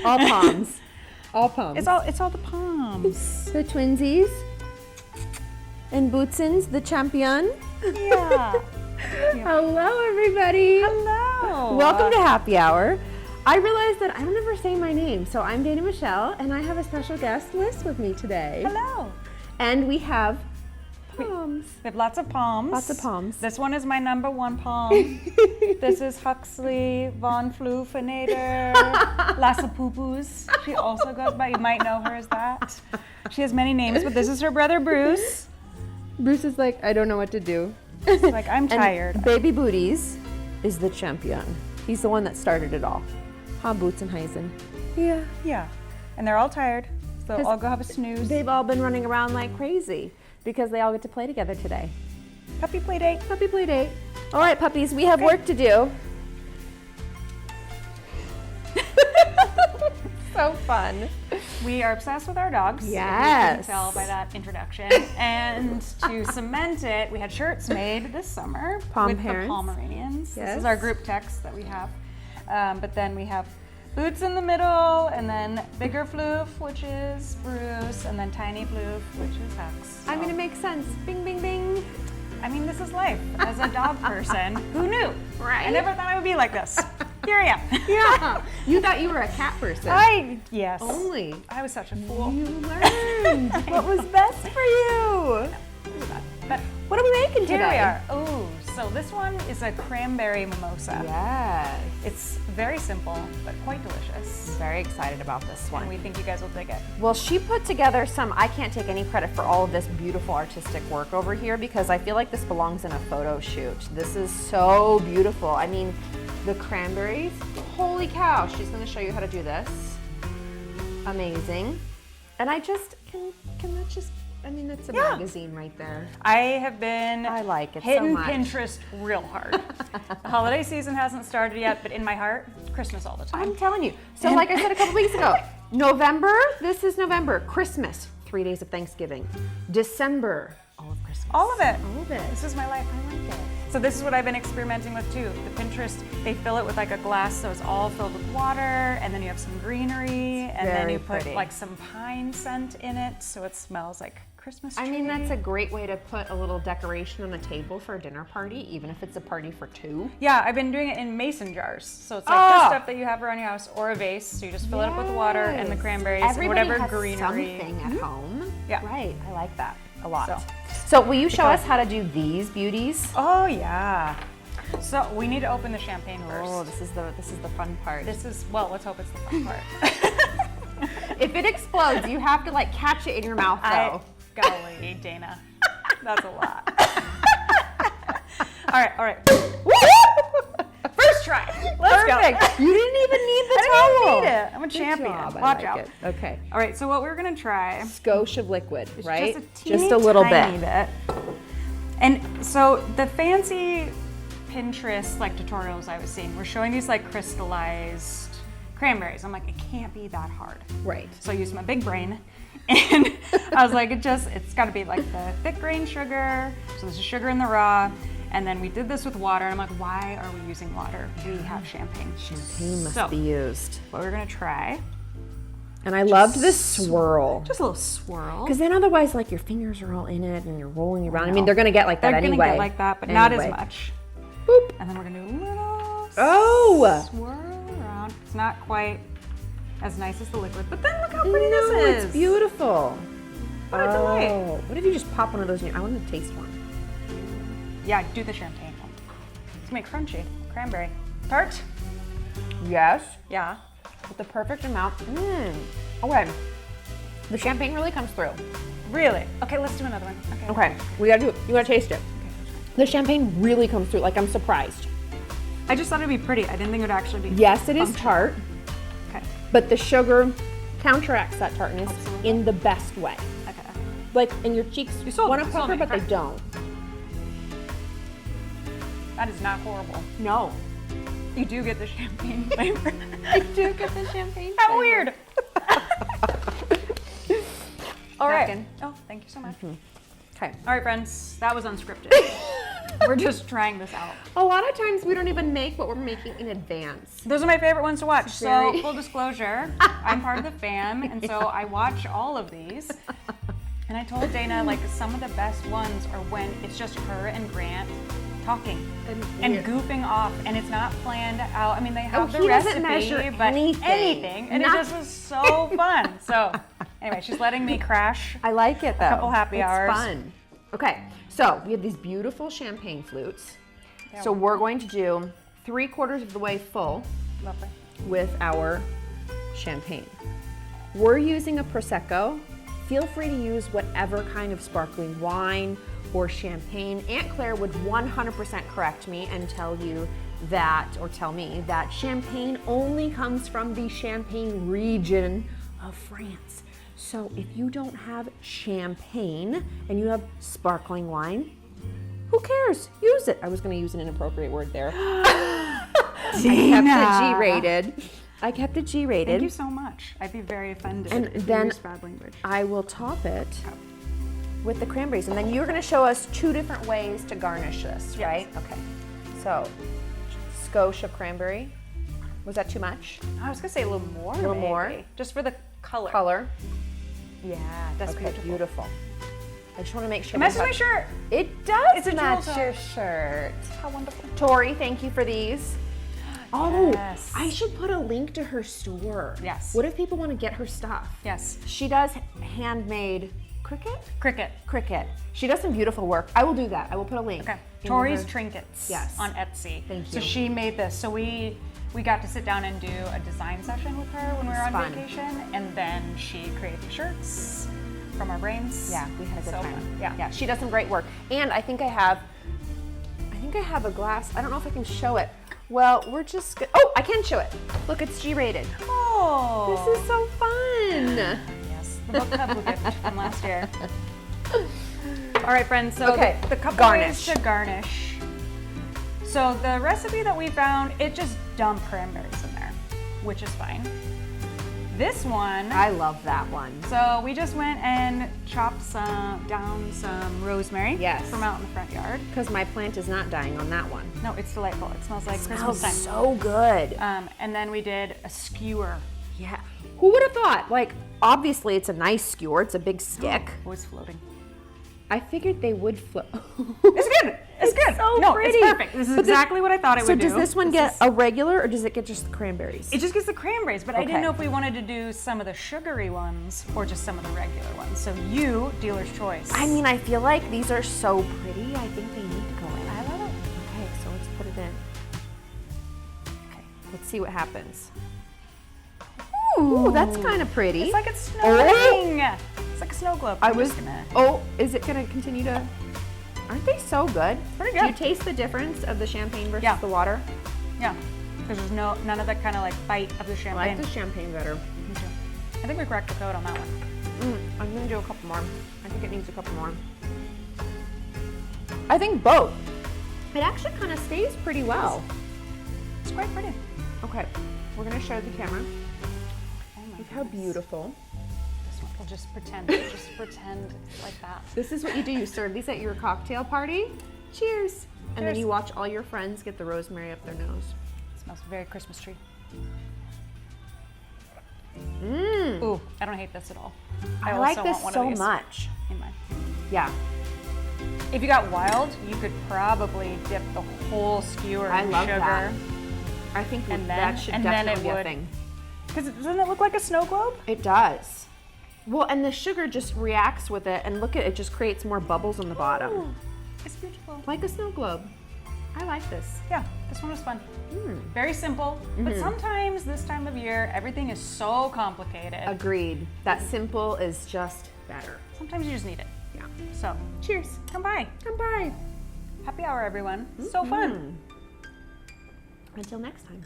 All palms. All palms. It's all the palms. The twinsies. And Bootsons, the champion. Yeah. Hello, everybody. Hello. Welcome to Happy Hour. I realized that I don't ever say my name. So I'm Dana Michelle, and I have a special guest, Liz, with me today. Hello. And we have palms. We have lots of palms. Lots of palms. This one is my number one palm. This is Huxley Von Floofinator Lassa Poo-Poos. She also goes by, you might know her as that. She has many names, but this is her brother Bruce. Bruce is like, I don't know what to do. He's like, I'm tired. And Baby Booties is the champion. He's the one that started it all. Boots and Heisen. Yeah. Yeah. And they're all tired, so I'll go have a snooze. They've all been running around like crazy because they all get to play together today. Puppy play date. Puppy play date. All right, puppies, we have work to do. So fun. We are obsessed with our dogs. Yes. If you can tell by that introduction. And to cement it, we had shirts made this summer with the Pomeranians. Yes. This is our group text that we have. But then we have Boots in the middle, and then bigger floof, which is Bruce, and then tiny floof, which is Hux. So, I mean, it makes sense. Bing, bing, bing. I mean, this is life. As a dog person, who knew? Right. I never thought I would be like this. Here I am. Yeah. You thought you were a cat person. Yes. Only. I was such a fool. You learned what was best for you. But What are we making today? here we are. Oh, so this one is a Cranberry Mimosa. Yes. It's very simple, but quite delicious. Very excited about this one. And we think you guys will dig it. Well, she put together I can't take any credit for all of this beautiful artistic work over here because I feel like this belongs in a photo shoot. This is so beautiful. I mean, the cranberries, holy cow. She's gonna show you how to do this. Amazing. And I just, can that just, I mean, that's a magazine right there. I have been I like it so hitting much. Pinterest real hard. The holiday season hasn't started yet, but in my heart, Christmas all the time. I'm telling you. So like I said a couple weeks ago, November, this is November. Christmas, 3 days of Thanksgiving. December, all of Christmas. All of it. All of it. This is my life. I like it. So this is what I've been experimenting with too. The Pinterest, they fill it with like a glass, so it's all filled with water, and then you have some greenery, and then you put like some pine scent in it, so it smells like Christmas tree. I mean, that's a great way to put a little decoration on a table for a dinner party, even if it's a party for two. Yeah, I've been doing it in mason jars. So it's like just stuff that you have around your house, or a vase, so you just fill it up with water and the cranberries and whatever greenery. Something at home. Yeah. Right, I like that a lot. So will you show us how to do these beauties? Oh yeah. So we need to open the champagne first. Oh, this is the fun part. Well, let's hope it's the fun part. If it explodes, you have to like catch it in your mouth though. Golly, Dana. That's a lot. All right. First try. Let's Perfect. go. You didn't even need the I towel. didn't need it. I'm a Good champion. job. I Watch like out. it. Okay. All right, so what we're gonna try Skosh of liquid, is right? just a little tiny bit. And so the fancy Pinterest like tutorials I was seeing were showing these like crystallized cranberries. I'm like, it can't be that hard. Right. So I used my big brain, and I was like, it's got to be like the thick grain sugar. So there's sugar in the raw, and then we did this with water. And I'm like, why are we using water? We have champagne. Champagne must be used. What we're gonna try. And I loved this swirl. Just a little swirl. Because then otherwise, like your fingers are all in it and you're rolling around. I mean, they're gonna get like that anyway. They're gonna get like that, but not as much. Boop. And then we're gonna do a little swirl around. It's not quite as nice as the liquid, but then look how pretty this is. It's beautiful. What a delight. What if you just pop one of those in your, I want to taste one. Yeah, do the champagne one. It's gonna be crunchy. Cranberry. Tart? Yes. Yeah. With the perfect amount. Okay. The champagne really comes through. Really? Okay, let's do another one. Okay. We gotta do it. You gotta taste it. The champagne really comes through. Like, I'm surprised. I just thought it'd be pretty. I didn't think it would actually be. Yes, it is tart. Okay. But the sugar counteracts that tartness in the best way. Okay. Like, and your cheeks want to pucker, but they don't. That is not horrible. No. You do get the champagne flavor. I do get the champagne flavor. How weird. All right. Napkin. Oh, thank you so much. Okay. All right, friends. That was unscripted. We're just trying this out. A lot of times we don't even make what we're making in advance. Those are my favorite ones to watch. Very- So full disclosure, I'm part of the fam, and so I watch all of these. And I told Dana, like, some of the best ones are when it's just her and Grant talking and goofing off, and it's not planned out. I mean, they have the he doesn't recipe, measure but anything. and it just was so fun. So anyway, she's letting me crash. I like it though. A couple happy hours. It's fun. Okay, so we have these beautiful champagne flutes. Yeah. So we're going to do 3/4 of the way full Lovely. with our champagne. We're using a Prosecco. Feel free to use whatever kind of sparkling wine or champagne. Aunt Claire would 100% correct me and tell you that, or tell me that champagne only comes from the Champagne region of France. So if you don't have champagne and you have sparkling wine, who cares? Use it. I was going to use an inappropriate word there. I kept it G-rated. I kept it G-rated. Thank you so much. I'd be very offended And if then you use bad language. I will top it with the cranberries. And then you're going to show us 2 different ways to garnish this, right? Okay. So, skosh of cranberry. Was that too much? I was gonna say a little more. A little more? just for the color. Color. Yeah, that's Okay, beautiful. I just want to make sure. It matches my shirt. It does It's a jewel match tone. your shirt. How wonderful. Tori, thank you for these. Oh, Yes. I should put a link to her store. Yes. What if people want to get her stuff? Yes. She does handmade cricket? Cricket. Cricket. She does some beautiful work. I will do that. I will put a link. Okay. in Tori's her- Trinkets. Yes. On Etsy. Thank So you. she made this. So we got to sit down and do a design session with her when we were on Fun. vacation, and then she created the shirts from our brains. Yeah, we had a good So time. fun. Yeah. Yeah, she does some great work. And I think I have a glass. I don't know if I can show it. Well, we're just oh, I can show it. Look, it's G-rated. Oh. This is so fun. Yes. The book club we gift from last year. All right, friends. So Okay, the couple garnish. ways to garnish. So the recipe that we found, it just dumped cranberries in there, which is fine. This one, I love that one. so we just went and chopped down some rosemary Yes. from out in the front yard. Because my plant is not dying on that one. No, it's delightful. It smells like Smells Christmas time. so good. And then we did a skewer. Yeah. Who would have thought? Like, obviously it's a nice skewer. It's a big stick. Oh, it's floating. I figured they would flip. It's good. It's good. So No, pretty. it's perfect. This is exactly what I thought it So would do. does this one get a regular, or does it get just the cranberries? It just gets the cranberries, but I Okay. didn't know if we wanted to do some of the sugary ones or just some of the regular ones. So you, dealer's choice. I mean, I feel like these are so pretty. I think they need to go in. I love it. Okay, so let's put it in. Okay, let's see what happens. Ooh, that's kind of pretty. It's like it's snowing. It's like a snow globe. I I'm was. just gonna- Oh, is it gonna continue to? Aren't they so good? Pretty Do you good. taste the difference of the champagne versus Yeah. the water? Yeah. Because there's none of that kind of like bite of the I champagne. like the champagne better. Me too. I think we cracked the code on that one. I'm gonna do a couple more. I think it needs a couple more. I think both. It actually kind of stays pretty well. It's quite pretty. Okay, we're gonna show the camera. Oh my Look how goodness. beautiful. This one, we'll just pretend like that. This is what you do. You serve these at your cocktail party. Cheers. And then Cheers. you watch all your friends get the rosemary up their nose. It smells very Christmas tree. Mmm. Ooh, I don't hate this at all. I also like this want one so of these much. in mine. Yeah. If you got wild, you could probably dip the whole skewer I in love sugar. that. I think And that then- should and then definitely it be a would- thing. Because doesn't it look like a snow globe? It does. Well, and the sugar just reacts with it, and look at it, just creates more bubbles on the bottom. Ooh, it's beautiful. Like a snow globe. I like this. Yeah, this one was fun. Mm. Very simple, but sometimes this time of year, everything is so complicated. Agreed. That simple is just better. Sometimes you just need it. Yeah. So, Cheers. come by. Come by. Happy hour, everyone. So fun. Until next time.